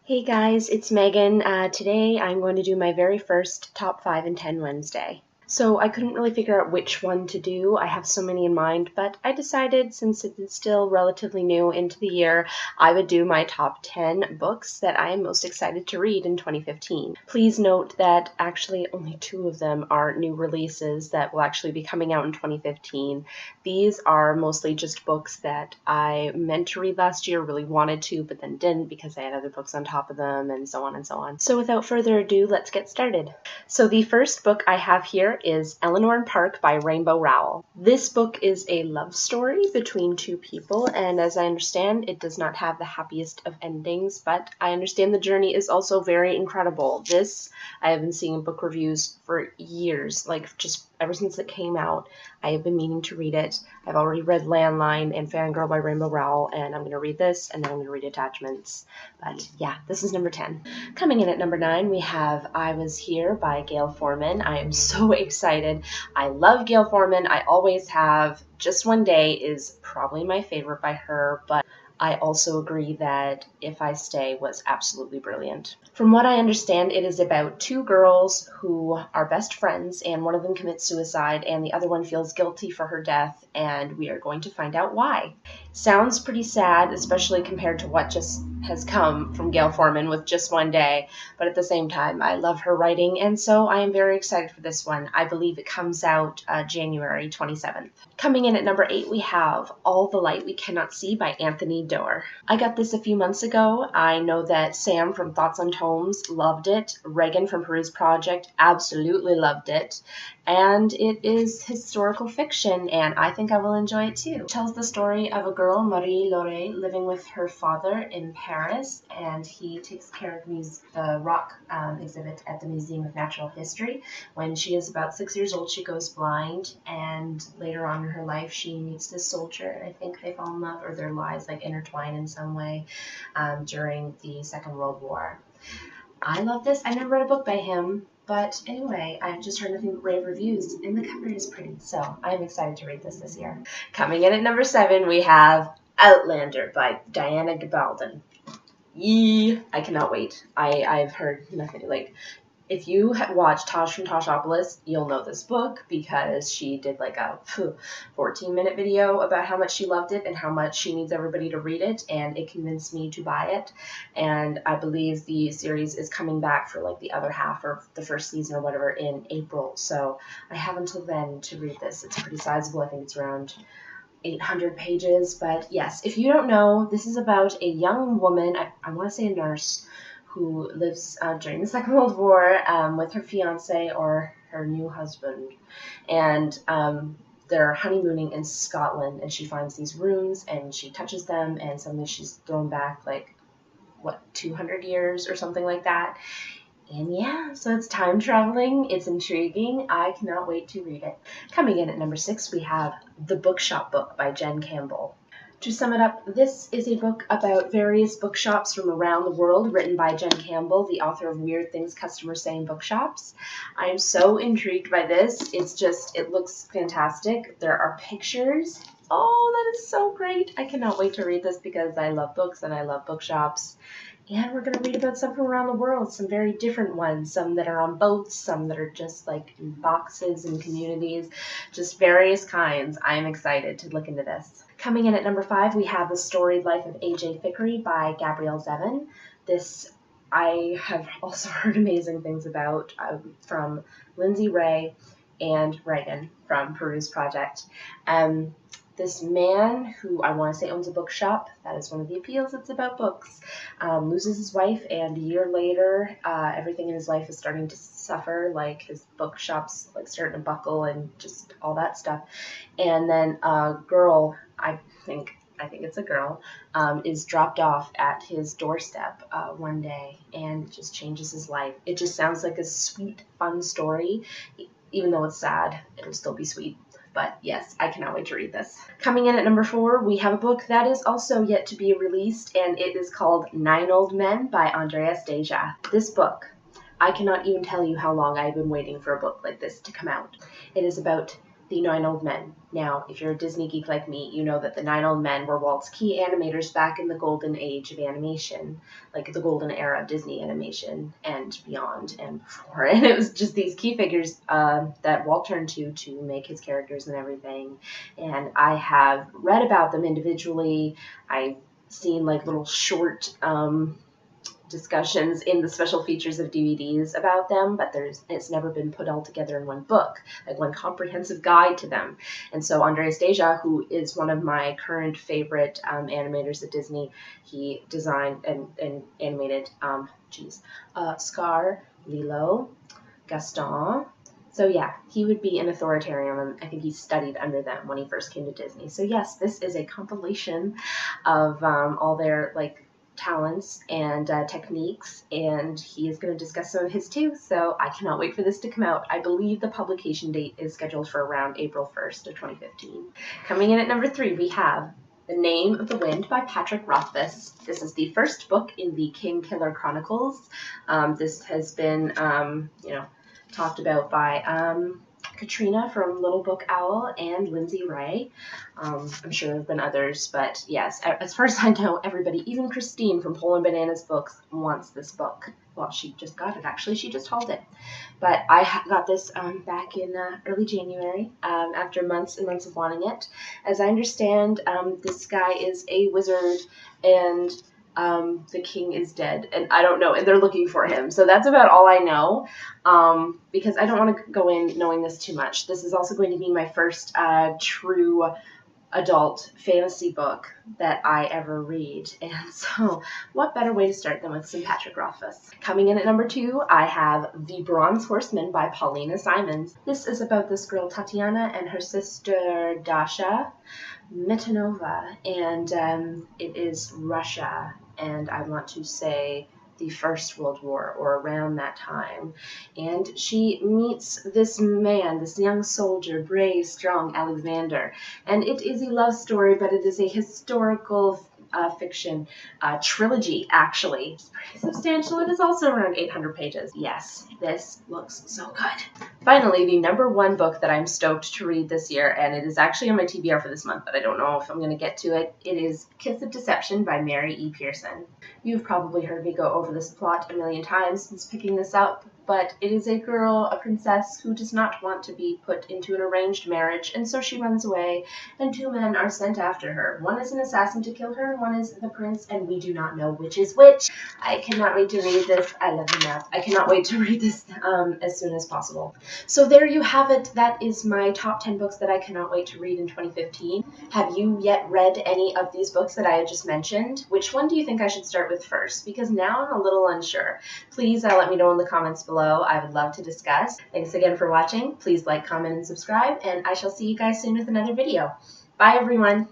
Hey guys, it's Megan. Today I'm going to do my very first Top 5 and 10 Wednesday. So I couldn't really figure out which one to do. I have so many in mind, but I decided since it is still relatively new into the year, I would do my top 10 books that I am most excited to read in 2015. Please note that actually only 2 of them are new releases that will actually be coming out in 2015. These are mostly just books that I meant to read last year, really wanted to, but then didn't because I had other books on top of them and so on and so on. So without further ado, let's get started. So the first book I have here is Eleanor Park by Rainbow Rowell. This book is a love story between 2 people, and as I understand, it does not have the happiest of endings, but I understand the journey is also very incredible. This I have been seeing in book reviews for years, like just ever since it came out. I have been meaning to read it. I've already read Landline and Fangirl by Rainbow Rowell, and I'm going to read this, and then I'm going to read Attachments. But yeah, this is number 10. Coming in at number 9, we have I Was Here by Gail Forman. I am so excited. I love Gail Forman. I always have. Just One Day is probably my favorite by her, but I also agree that If I Stay was absolutely brilliant. From what I understand, it is about 2 girls who are best friends, and one of them commits suicide, and the other one feels guilty for her death, and we are going to find out why. Sounds pretty sad, especially compared to what just has come from Gail Forman with Just One Day, but at the same time, I love her writing, and so I am very excited for this one. I believe it comes out January 27th. Coming in at number 8, we have All the Light We Cannot See by Anthony Doerr. I got this a few months ago. I know that Sam from Thoughts on Tomes loved it. Reagan from Peruse Project absolutely loved it. And it is historical fiction, and I think I will enjoy it too. It tells the story of a girl, Marie-Laure, living with her father in Paris, and he takes care of the rock exhibit at the Museum of Natural History. When she is about 6 years old, she goes blind, and later on in her life, she meets this soldier, and I think they fall in love, or their lives like intertwine in some way during the Second World War. I love this. I never read a book by him, but anyway, I've just heard nothing but rave reviews, and the cover is pretty, so I'm excited to read this year. Coming in at number 7, we have Outlander by Diana Gabaldon. Yee! I cannot wait. I've heard nothing, like, if you watch Tosh from Toshopolis, you'll know this book because she did like a 14-minute video about how much she loved it and how much she needs everybody to read it, and it convinced me to buy it. And I believe the series is coming back for like the other half or the first season or whatever in April, so I have until then to read this. It's pretty sizable. I think it's around 800 pages, but yes, if you don't know, this is about a young woman, I want to say a nurse, who lives during the Second World War with her fiance or her new husband, and they're honeymooning in Scotland, and she finds these runes, and she touches them, and suddenly she's thrown back like, 200 years or something like that. And yeah, so it's time traveling. It's intriguing. I cannot wait to read it. Coming in at number 6, we have The Bookshop book by Jen Campbell. To sum it up, this is a book about various bookshops from around the world, written by Jen Campbell, the author of Weird Things Customers Say in Bookshops. I am so intrigued by this. It looks fantastic. There are pictures. Oh, that is so great. I cannot wait to read this because I love books and I love bookshops. And we're going to read about some from around the world, some very different ones, some that are on boats, some that are just like in boxes and communities, just various kinds. I am excited to look into this. Coming in at number 5, we have The Storied Life of A.J. Vickery by Gabrielle Zevin. This I have also heard amazing things about from Lindsay Ray and Reagan from Peruse Project. This man, who I want to say owns a bookshop, that is one of the appeals, it's about books, loses his wife, and a year later, everything in his life is starting to suffer, like his bookshop's like starting to buckle and just all that stuff. And then a girl, I think it's a girl, is dropped off at his doorstep one day, and it just changes his life. It just sounds like a sweet, fun story. Even though it's sad, it'll still be sweet. But yes, I cannot wait to read this. Coming in at number 4, we have a book that is also yet to be released, and it is called 9 Old Men by Andreas Deja. This book, I cannot even tell you how long I've been waiting for a book like this to come out. It is about The Nine Old Men. Now, if you're a Disney geek like me, you know that the Nine Old Men were Walt's key animators back in the golden age of animation, like the golden era of Disney animation and beyond and before. And it was just these key figures that Walt turned to make his characters and everything. And I have read about them individually. I've seen like little short discussions in the special features of DVDs about them, but it's never been put all together in one book, like one comprehensive guide to them. And so Andres Deja, who is one of my current favorite animators at Disney, he designed and animated Scar, Lilo, Gaston. So yeah, he would be an authoritarian, and I think he studied under them when he first came to Disney. So yes, this is a compilation of all their like talents and techniques, and he is going to discuss some of his too, so I cannot wait for this to come out. I believe the publication date is scheduled for around April 1st of 2015. Coming in at number 3, we have The Name of the Wind by Patrick Rothfuss. This is the first book in the King Killer Chronicles. This has been, talked about by Katrina from Little Book Owl and Lindsay Ray. I'm sure there have been others, but yes, as far as I know, everybody, even Christine from Poland Bananas Books, wants this book. Well, she just got it, actually. She just hauled it. But I got this back in early January after months and months of wanting it. As I understand, this guy is a wizard, and the king is dead, and I don't know, and they're looking for him. So that's about all I know, because I don't want to go in knowing this too much. This is also going to be my first true adult fantasy book that I ever read, and so what better way to start than with some Patrick Rothfuss. Coming in at number 2, I have The Bronze Horseman by Paulina Simons. This is about this girl Tatiana and her sister Dasha Metanova, and it is Russia, and I want to say the First World War, or around that time. And she meets this man, this young soldier, brave, strong Alexander. And it is a love story, but it is a historical fiction trilogy, actually. It's pretty substantial. It is also around 800 pages. Yes, this looks so good. Finally, the number 1 book that I'm stoked to read this year, and it is actually on my TBR for this month, but I don't know if I'm going to get to it. It is Kiss of Deception by Mary E. Pearson. You've probably heard me go over this plot a million times since picking this up, but it is a girl, a princess, who does not want to be put into an arranged marriage, and so she runs away, and 2 men are sent after her. One is an assassin to kill her, and one is the prince, and we do not know which is which. I cannot wait to read this. I love the map. I cannot wait to read this as soon as possible. So there you have it. That is my top 10 books that I cannot wait to read in 2015. Have you yet read any of these books that I had just mentioned? Which one do you think I should start with first? Because now I'm a little unsure. Please let me know in the comments below. I would love to discuss. Thanks again for watching. Please like, comment, and subscribe, and I shall see you guys soon with another video. Bye, everyone.